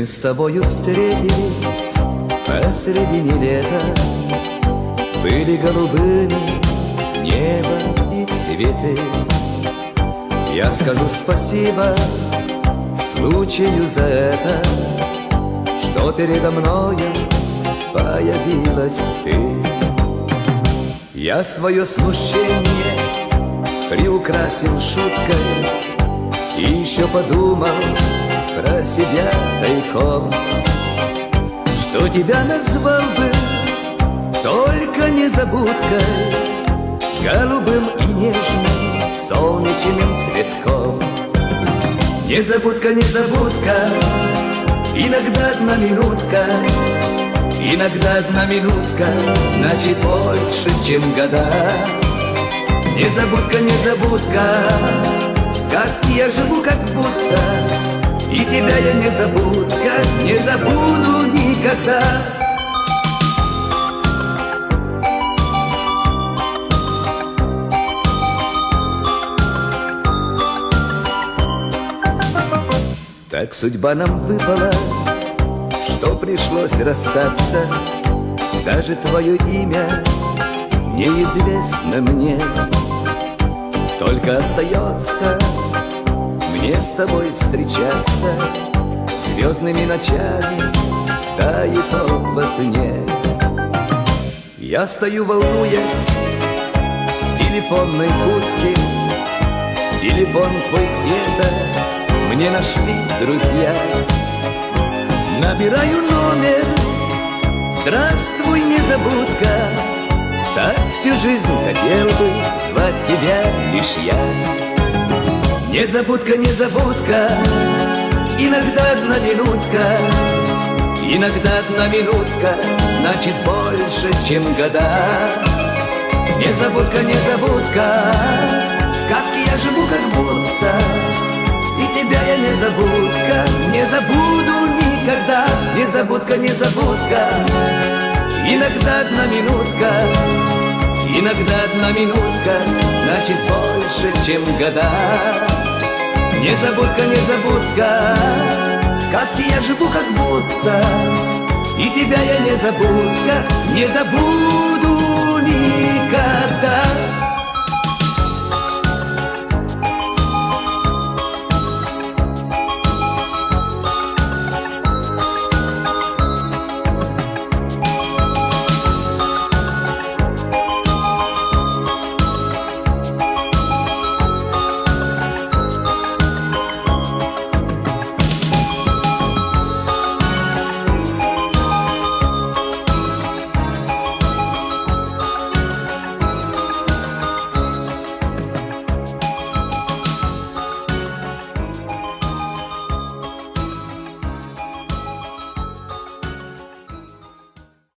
Мы с тобою встретились посредине лета, были голубыми небо и цветы. Я скажу спасибо случаю за это, что передо мною появилась ты. Я свое смущение приукрасил шуткой и еще подумал про себя тайком, что тебя назвал бы только незабудкой, голубым и нежным солнечным цветком. Незабудка, незабудка, иногда одна минутка, иногда одна минутка значит больше, чем года. Незабудка, незабудка, в сказке я живу как будто, и тебя я не забудка, не забуду никогда. Так судьба нам выпала, что пришлось расстаться. Даже твое имя неизвестно мне. Только остается мне с тобой встречаться звездными ночами, да и то во сне. Я стою, волнуясь в телефонной будке. Телефон твой где-то мне нашли друзья. Набираю номер, здравствуй, незабудка, так всю жизнь хотел бы звать тебя лишь я. Незабудка, незабудка, иногда одна минутка, иногда одна минутка значит больше, чем года. Незабудка, незабудка, в сказке я живу как будто, и тебя я не забудка, не забуду никогда. Незабудка, незабудка, иногда одна минутка, иногда одна минутка значит больше, чем года. Незабудка, незабудка, в сказке я живу как будто, и тебя я не забудка, не забуду никогда.